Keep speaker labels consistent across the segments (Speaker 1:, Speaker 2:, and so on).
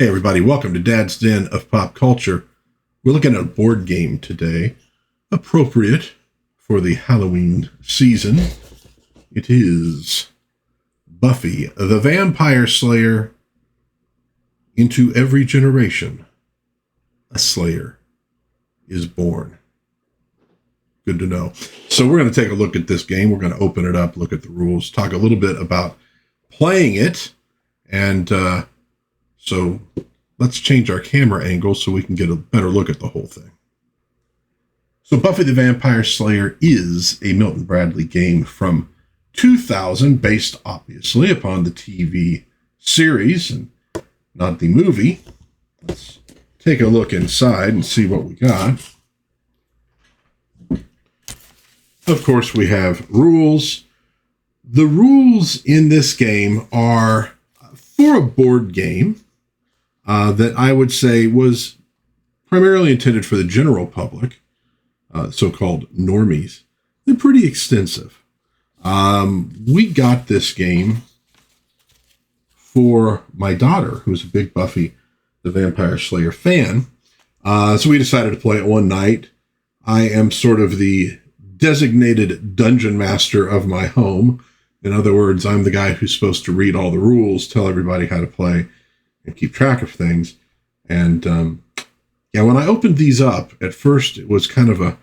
Speaker 1: Hey everybody, welcome to Dad's Den of Pop Culture. We're looking at a board game today, appropriate for the Halloween season. It is Buffy, the Vampire Slayer. Into every generation, a Slayer is born. Good to know. So we're going to take a look at this game. We're going to open it up, look at the rules, talk a little bit about playing it, and so let's change our camera angle so we can get a better look at the whole thing. So Buffy the Vampire Slayer is a Milton Bradley game from 2000, based obviously upon the TV series and not the movie. Let's take a look inside and see what we got. Of course, we have rules. The rules in this game are for a board game that I would say was primarily intended for the general public, so-called normies. They're pretty extensive. We got this game for my daughter, who's a big Buffy the Vampire Slayer fan. So we decided to play it one night. I am sort of the designated dungeon master of my home. In other words, I'm the guy who's supposed to read all the rules, tell everybody how to play, and keep track of things. And when I opened these up, at first it was kind of a,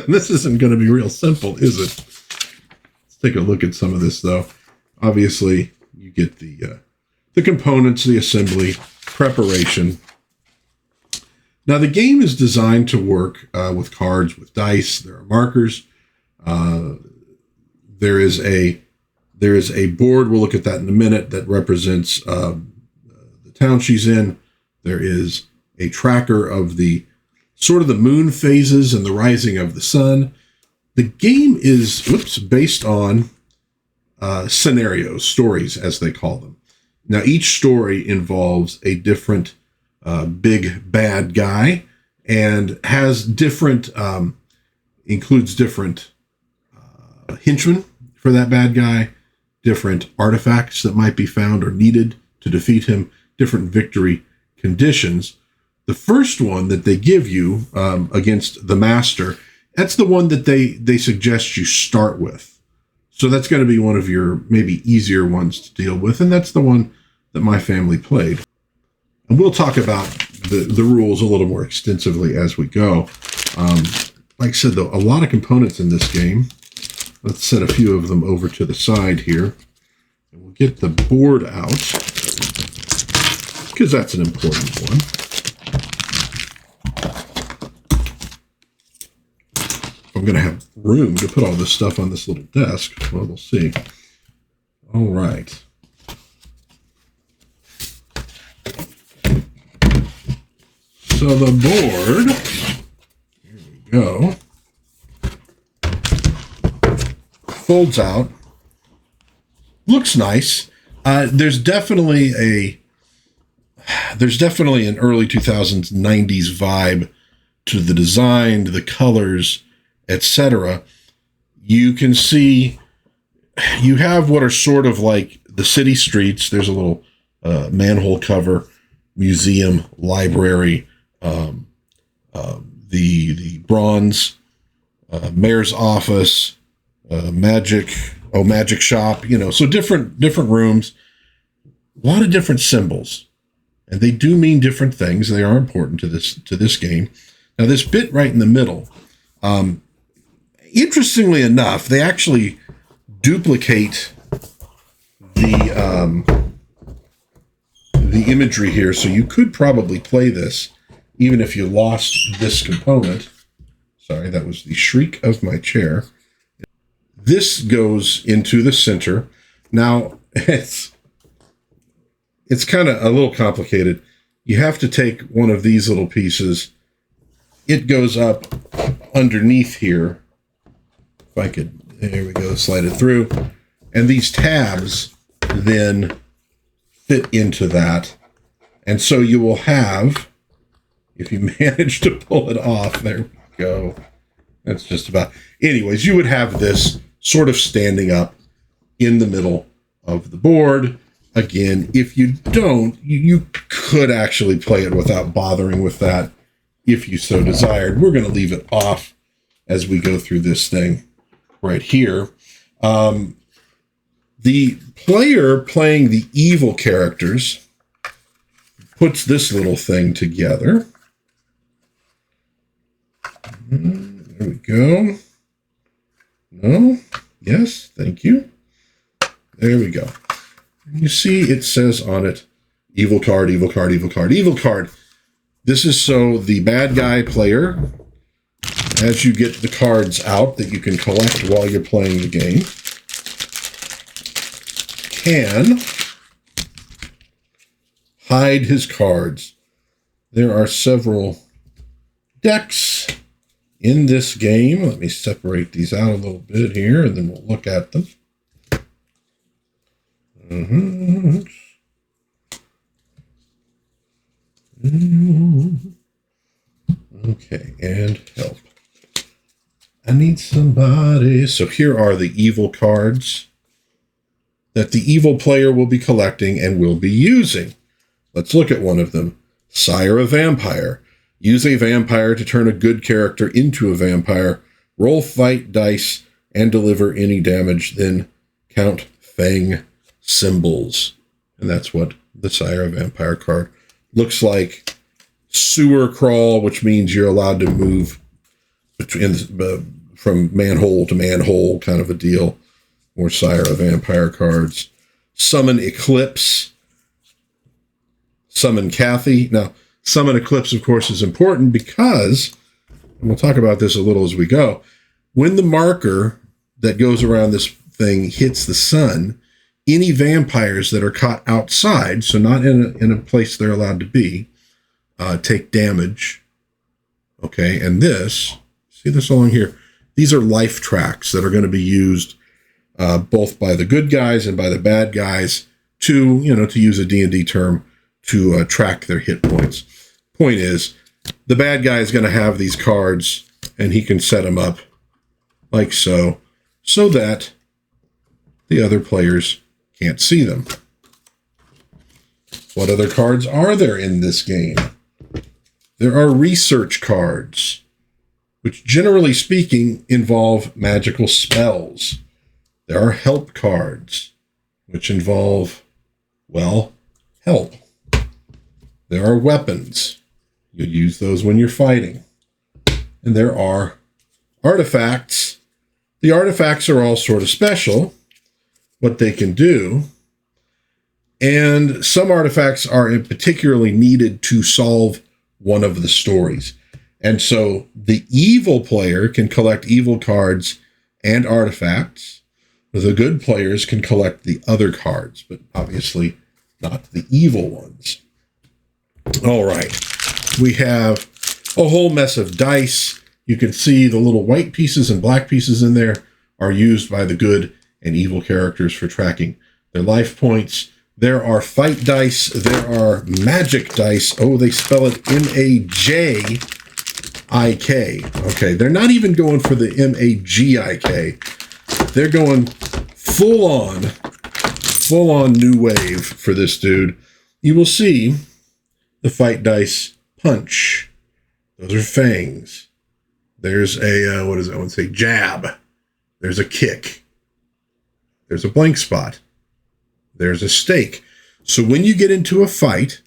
Speaker 1: this isn't going to be real simple, is it? Let's take a look at some of this, though. Obviously, you get the components, the assembly, preparation. Now, the game is designed to work with cards, with dice. There are markers. There is a board. We'll look at that in a minute. That represents the town she's in. There is a tracker of the sort of the moon phases and the rising of the sun. The game is based on scenarios, stories, as they call them. Now, each story involves a different big bad guy and has different, includes different henchmen for that bad guy, different artifacts that might be found or needed to defeat him, different victory conditions. The first one that they give you against the master, that's the one that they suggest you start with. So that's going to be one of your maybe easier ones to deal with, and that's the one that my family played. And we'll talk about the rules a little more extensively as we go. Like I said, though, a lot of components in this game. Let's set a few of them over to the side here. And we'll get the board out, because that's an important one. I'm going to have room to put all this stuff on this little desk. Well, we'll see. All right. So the board, here we go, folds out. Looks nice. There's definitely an early 2000s, 90s vibe to the design, the colors, etc. You can see you have what are sort of like the city streets. There's a little manhole cover, museum, library, the bronze, mayor's office, magic shop, so different rooms, a lot of different symbols, and they do mean different things. They are important to this game. Now, this bit right in the middle, interestingly enough, they actually duplicate the imagery here, so you could probably play this even if you lost this component. Sorry, that was the shriek of my chair. This goes into the center. Now, it's kind of a little complicated. You have to take one of these little pieces. It goes up underneath here. If I could, there we go, slide it through. And these tabs then fit into that. And so you will have, if you manage to pull it off, there we go. That's just about, anyways, you would have this sort of standing up in the middle of the board. Again, if you don't, you could actually play it without bothering with that if you so desired. We're going to leave it off as we go through this thing right here. The player playing the evil characters puts this little thing together. There we go. No? Yes, thank you. There we go. You see it says on it, evil card, evil card, evil card, evil card. This is so the bad guy player, as you get the cards out that you can collect while you're playing the game, can hide his cards. There are several decks in this game. Let me separate these out a little bit here, and then we'll look at them. Okay, and help. I need somebody. So here are the evil cards that the evil player will be collecting and will be using. Let's look at one of them. Sire of Vampire. Use a vampire to turn a good character into a vampire. Roll fight dice and deliver any damage. Then count Fang symbols. And that's what the Sire of Vampire card looks like. Sewer crawl, which means you're allowed to move between from manhole to manhole, kind of a deal. More Sire of Vampire cards. Summon Eclipse. Summon Kathy. Now, Summon Eclipse, of course, is important because, and we'll talk about this a little as we go, when the marker that goes around this thing hits the sun, any vampires that are caught outside, so not in a place they're allowed to be, take damage. Okay, and this, see this along here? These are life tracks that are going to be used both by the good guys and by the bad guys to, to use a D&D term, to track their hit points. Point is, the bad guy is going to have these cards, and he can set them up like so, so that the other players can't see them. What other cards are there in this game? There are research cards, which generally speaking involve magical spells. There are help cards, which involve, well, help. There are weapons. You use those when you're fighting. And there are artifacts. The artifacts are all sort of special, what they can do. And some artifacts are particularly needed to solve one of the stories. And so the evil player can collect evil cards and artifacts. The good players can collect the other cards, but obviously not the evil ones. All right. We have a whole mess of dice. You can see the little white pieces and black pieces in there are used by the good and evil characters for tracking their life points. There are fight dice. There are magic dice. Oh, they spell it M-A-J-I-K. Okay, they're not even going for the M-A-G-I-K. They're going full on new wave for this dude. You will see the fight dice punch. Those are fangs. There's a, what does that one say? Jab. There's a kick. There's a blank spot. There's a stake. So when you get into a fight,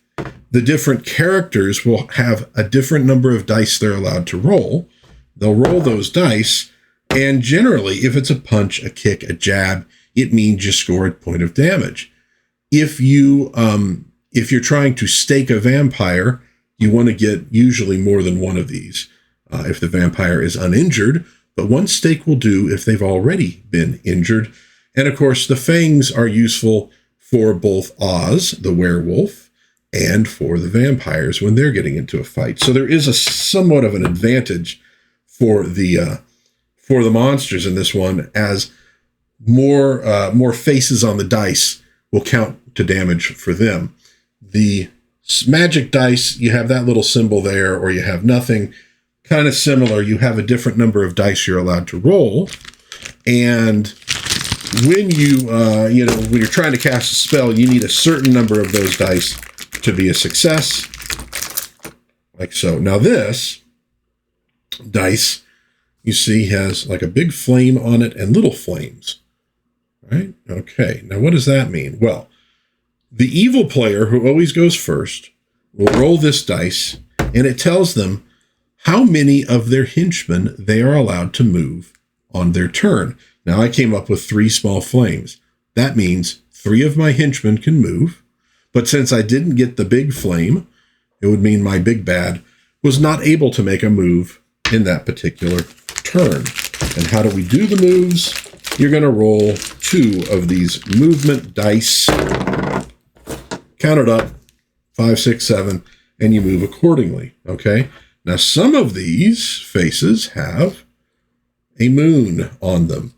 Speaker 1: the different characters will have a different number of dice they're allowed to roll. They'll roll those dice, and generally, if it's a punch, a kick, a jab, it means you score a point of damage. If you're trying to stake a vampire, you want to get usually more than one of these. If the vampire is uninjured, but one stake will do if they've already been injured. And of course, the fangs are useful for both Oz, the werewolf, and for the vampires when they're getting into a fight. So there is a somewhat of an advantage for the monsters in this one, as more faces on the dice will count to damage for them. The magic dice, you have that little symbol there, or you have nothing. Kind of similar. You have a different number of dice you're allowed to roll, and when when you're trying to cast a spell, you need a certain number of those dice to be a success. Like so. Now this dice, you see, has like a big flame on it and little flames. Right? Okay. Now what does that mean? Well, the evil player, who always goes first, will roll this dice, and it tells them how many of their henchmen they are allowed to move on their turn. Now I came up with 3 small flames. That means 3 of my henchmen can move, but since I didn't get the big flame, it would mean my big bad was not able to make a move in that particular turn. And how do we do the moves? You're going to roll 2 of these movement dice, count it up, 5, 6, 7, and you move accordingly. Okay. Now some of these faces have a moon on them.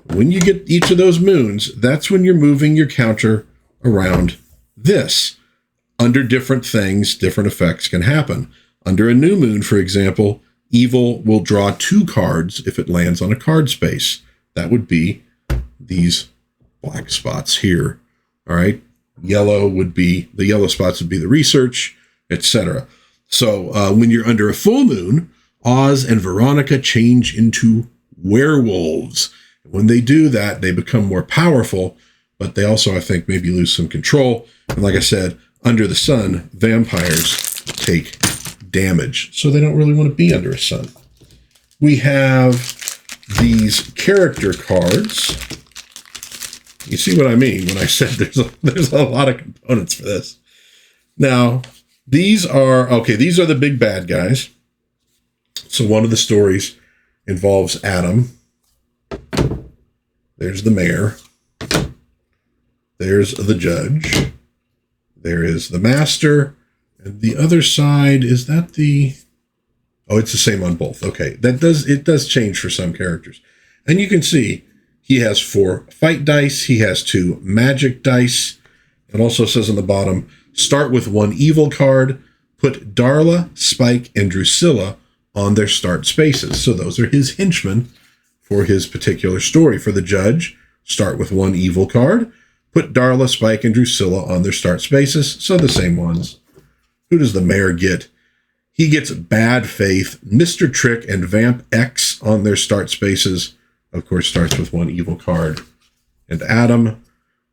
Speaker 1: When you get each of those moons, that's when you're moving your counter around this. Under different things, different effects can happen. Under a new moon, for example, evil will draw 2 cards if it lands on a card space. That would be these black spots here. All right. The yellow spots would be the research, etc. So when you're under a full moon, Oz and Veronica change into werewolves. When they do that, they become more powerful, but they also, I think, maybe lose some control. And like I said, under the sun, vampires take damage, so they don't really want to be under a sun. We have these character cards. You see what I mean when I said there's a lot of components for this. Now, these are the big bad guys. So one of the stories involves Adam. There's the mayor. There's the judge. There is the master. And the other side, is that the... Oh, it's the same on both. Okay, it does change for some characters. And you can see he has 4 fight dice. He has 2 magic dice. It also says on the bottom, start with 1 evil card. Put Darla, Spike, and Drusilla on their start spaces. So those are his henchmen for his particular story. For the judge, start with 1 evil card. Put Darla, Spike, and Drusilla on their start spaces. So the same ones. Who does the mayor get? He gets Bad Faith, Mr. Trick, and Vamp X on their start spaces. Of course, starts with 1 evil card. And Adam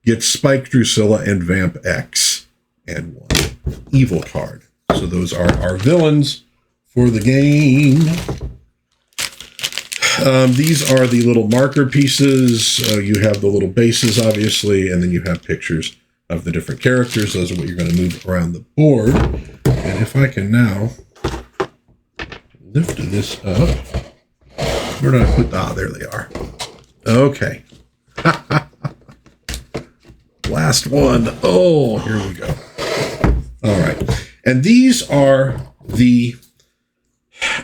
Speaker 1: gets Spike, Drusilla, and Vamp X, and 1 evil card. So those are our villains for the game. These are the little marker pieces. You have the little bases, obviously, and then you have pictures of the different characters. Those are what you're going to move around the board. And if I can now lift this up. Where did I put... there they are. Okay. Last one. Oh, here we go. All right. And these are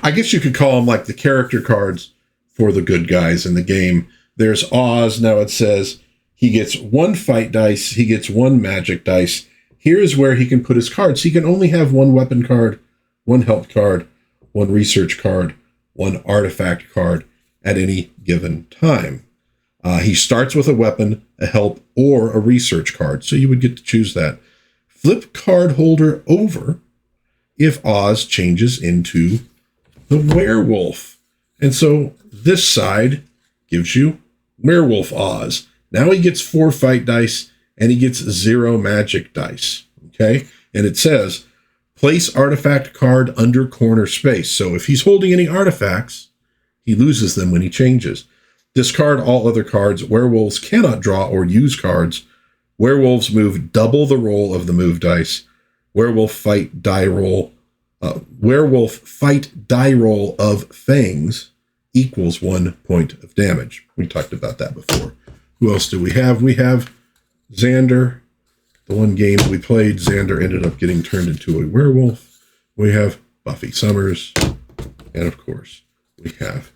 Speaker 1: I guess you could call them like the character cards for the good guys in the game. There's Oz. Now it says he gets 1 fight dice. He gets 1 magic dice. Here's where he can put his cards. He can only have 1 weapon card, 1 help card, 1 research card, 1 artifact card at any given time. He starts with a weapon, a help, or a research card. So you would get to choose that. Flip card holder over if Oz changes into the werewolf. And so this side gives you werewolf Oz. Now he gets 4 fight dice and he gets 0 magic dice. Okay. And it says place artifact card under corner space. So if he's holding any artifacts, he loses them when he changes. Discard all other cards. Werewolves cannot draw or use cards. Werewolves move double the roll of the move dice. Werewolf fight die roll of fangs equals 1 point of damage. We talked about that before. Who else do we have? We have Xander. The one game we played, Xander ended up getting turned into a werewolf. We have Buffy Summers. And of course, we have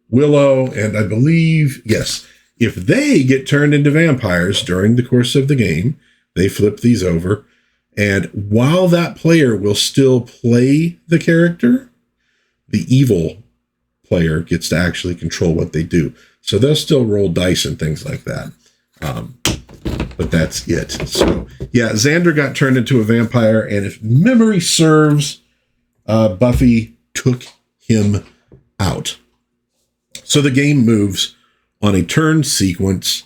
Speaker 1: Willow. And I believe, yes, if they get turned into vampires during the course of the game, they flip these over. And while that player will still play the character, the evil player gets to actually control what they do. So they'll still roll dice and things like that. But that's it. So, yeah, Xander got turned into a vampire, and if memory serves, Buffy took him out. So the game moves on a turn sequence.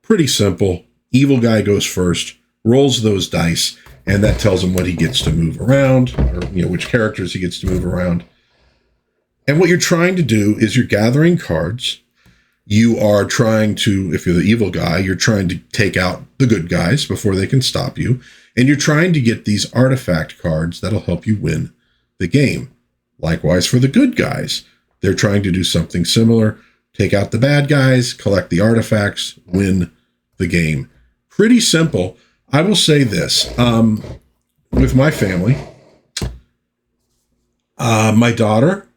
Speaker 1: Pretty simple. Evil guy goes first, rolls those dice, and that tells him what he gets to move around, or which characters he gets to move around. And what you're trying to do is you're gathering cards. You are trying to, if you're the evil guy, you're trying to take out the good guys before they can stop you. And you're trying to get these artifact cards that'll help you win the game. Likewise for the good guys. They're trying to do something similar. Take out the bad guys, collect the artifacts, win the game. Pretty simple. I will say this. With my family, my daughter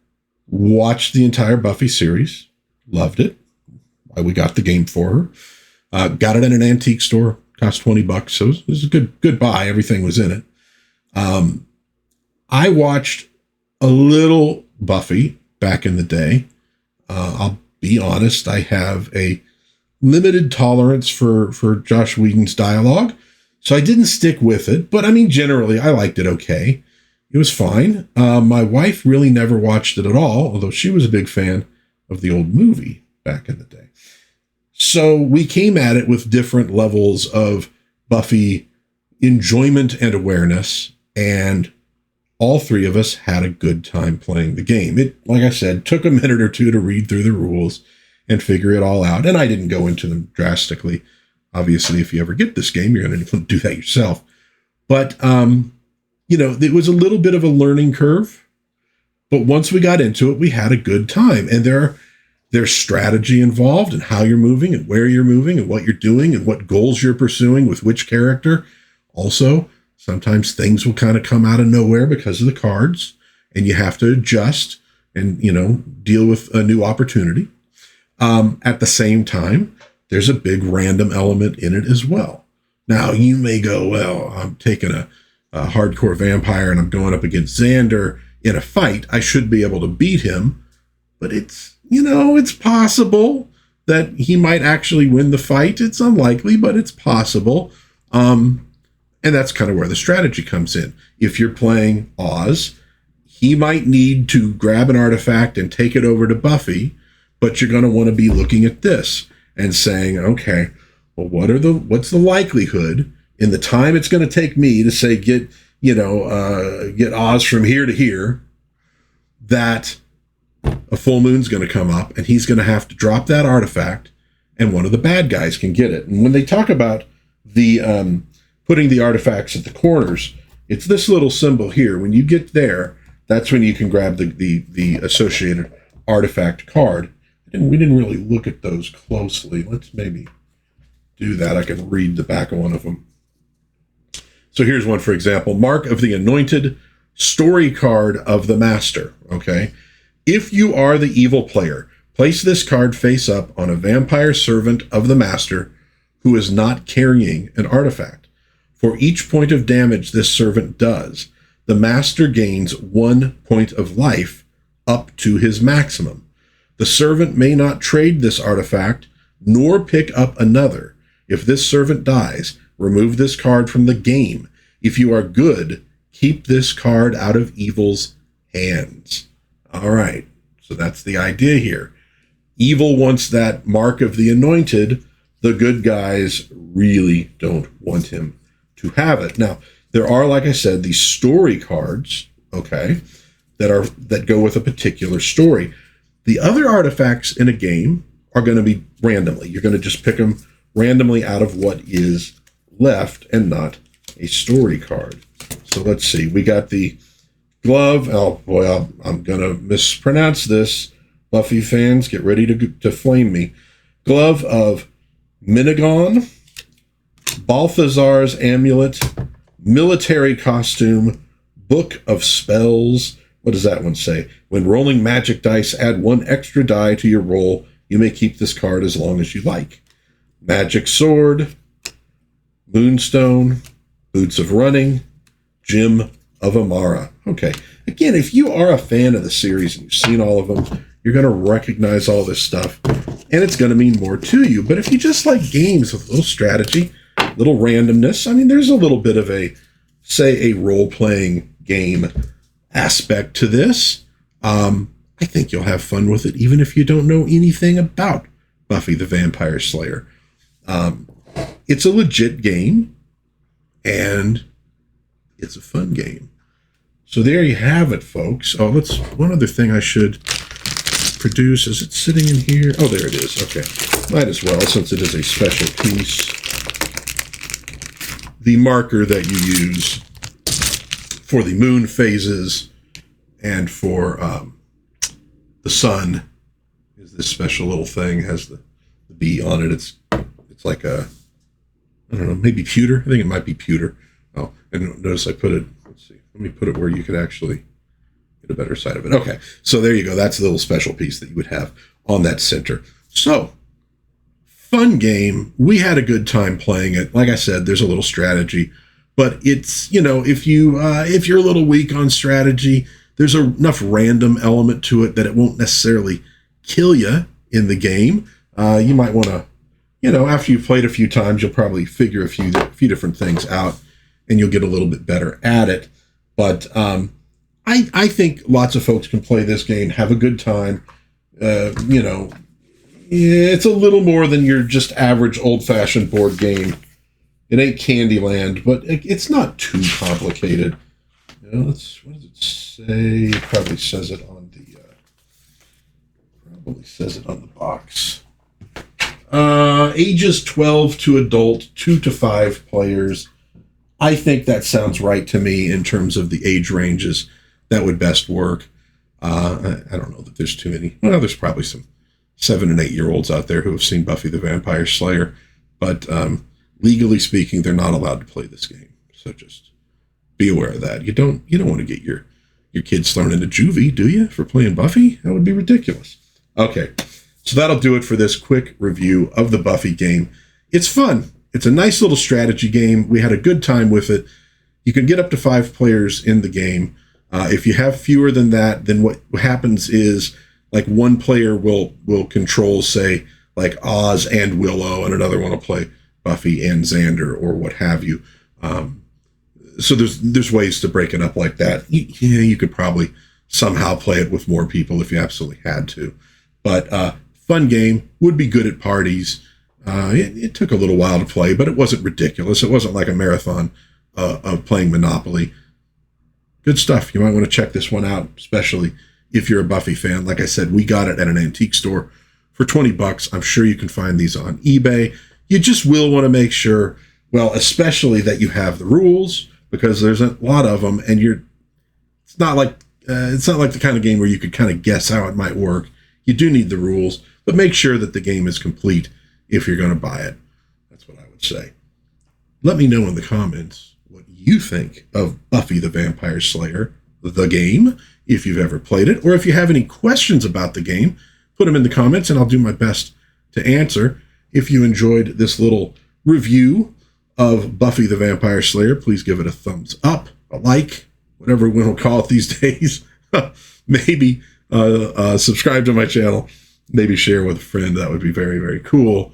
Speaker 1: watched the entire Buffy series. Loved it. We got the game for her. Got it in an antique store. Cost $20. So it was a good buy. Everything was in it. I watched a little Buffy back in the day. I'll be honest. I have a limited tolerance for Joss Whedon's dialogue. So I didn't stick with it. But I mean, generally, I liked it okay. It was fine. My wife really never watched it at all, although she was a big fan of the old movie back in the day. So we came at it with different levels of Buffy enjoyment and awareness, and all three of us had a good time playing the game. It, like I said, took a minute or two to read through the rules and figure it all out, and I didn't go into them drastically. Obviously, if you ever get this game, you're going to do that yourself. But, it was a little bit of a learning curve, but once we got into it, we had a good time, and there's strategy involved and how you're moving and where you're moving and what you're doing and what goals you're pursuing with which character. Also, sometimes things will kind of come out of nowhere because of the cards, and you have to adjust and, deal with a new opportunity. At the same time, there's a big random element in it as well. Now, you may go, well, I'm taking a hardcore vampire and I'm going up against Xander in a fight. I should be able to beat him, but it's possible that he might actually win the fight. It's unlikely, but it's possible. And that's kind of where the strategy comes in. If you're playing Oz, he might need to grab an artifact and take it over to Buffy, but you're going to want to be looking at this and saying, okay, well, what's the likelihood in the time it's going to take me to say, get Oz from here to here, that a full moon's going to come up and he's going to have to drop that artifact and one of the bad guys can get it. And when they talk about the putting the artifacts at the corners, it's this little symbol here. When you get there, that's when you can grab the associated artifact card. We didn't really look at those closely. Let's maybe do that. I can read the back of one of them. So here's one, for example, Mark of the Anointed, story card of the Master. Okay. If you are the evil player, place this card face up on a vampire servant of the Master who is not carrying an artifact. For each point of damage this servant does, the Master gains 1 point of life up to his maximum. The servant may not trade this artifact, nor pick up another. If this servant dies, remove this card from the game. If you are good, keep this card out of evil's hands. All right, so that's the idea here. Evil wants that Mark of the Anointed. The good guys really don't want him to have it. Now, there are, like I said, these story cards, okay, that go with a particular story. The other artifacts in a game are going to be randomly. You're going to just pick them randomly out of what is left and not a story card. So let's see. We got the glove. Oh boy, I'm going to mispronounce this. Buffy fans, get ready to flame me. Glove of Minagon, Balthazar's amulet, military costume, book of spells. What does that one say? When rolling magic dice, add 1 extra die to your roll. You may keep this card as long as you like. Magic sword, moonstone, boots of running, gem of Amara. Okay. Again, if you are a fan of the series and you've seen all of them, You're going to recognize all this stuff, and it's going to mean more to you. But if you just like games with a little strategy, little randomness, I mean, there's a little bit of a role-playing game aspect to this. I think you'll have fun with it, even if you don't know anything about Buffy the Vampire Slayer. It's a legit game, and it's a fun game. So there you have it, folks. Oh, one other thing I should produce. Is it sitting in here? Oh, there it is. Okay. Might as well, since it is a special piece. The marker that you use for the moon phases and for the sun is this special little thing. It has the B on it. It's like a, I don't know, maybe pewter. I think it might be pewter. Oh, and notice I put it, let's see. Let me put it where you could actually get a better sight of it. Okay, so there you go. That's the little special piece that you would have on that center. So, fun game. We had a good time playing it. Like I said, there's a little strategy, but it's, if you're a little weak on strategy, there's enough random element to it that it won't necessarily kill you in the game. You might want to, after you've played a few times, you'll probably figure a few different things out, and you'll get a little bit better at it. But I think lots of folks can play this game, have a good time. It's a little more than your just average old-fashioned board game. It ain't Candyland, but it's not too complicated. What does it say? It probably says it on the box. Ages 12 to adult, 2 to 5 players. I think that sounds right to me in terms of the age ranges that would best work. I don't know that there's too many. Well, there's probably some 7 and 8 year olds out there who have seen Buffy the Vampire Slayer, but legally speaking, they're not allowed to play this game. So just be aware of that. You don't want to get your kids thrown into juvie, do you, for playing Buffy? That would be ridiculous. Okay, so that'll do it for this quick review of the Buffy game. It's fun. It's a nice little strategy game. We had a good time with it. You can get up to 5 players in the game. If you have fewer than that, then what happens is like one player will control, say, like Oz and Willow, and another one will play Buffy and Xander or what have you. So there's ways to break it up like that. You could probably somehow play it with more people if you absolutely had to. But fun game, would be good at parties. It took a little while to play, but it wasn't ridiculous. It wasn't like a marathon of playing Monopoly. Good stuff. You might want to check this one out, especially if you're a Buffy fan. Like I said, we got it at an antique store for $20. I'm sure you can find these on eBay. You just will want to make sure, well, especially that you have the rules, because there's a lot of them, and it's not like the kind of game where you could kind of guess how it might work. You do need the rules, but make sure that the game is complete if you're going to buy it. That's what I would say. Let me know in the comments what you think of Buffy the Vampire Slayer, the game, if you've ever played it, or if you have any questions about the game, put them in the comments and I'll do my best to answer. If you enjoyed this little review of Buffy the Vampire Slayer, please give it a thumbs up, a like, whatever one will call it these days. Maybe subscribe to my channel. Maybe share with a friend. That would be very, very cool.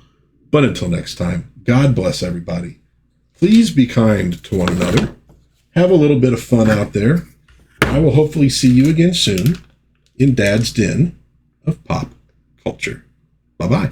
Speaker 1: But until next time, God bless everybody. Please be kind to one another. Have a little bit of fun out there. I will hopefully see you again soon in Dad's Den of Pop Culture. Bye-bye.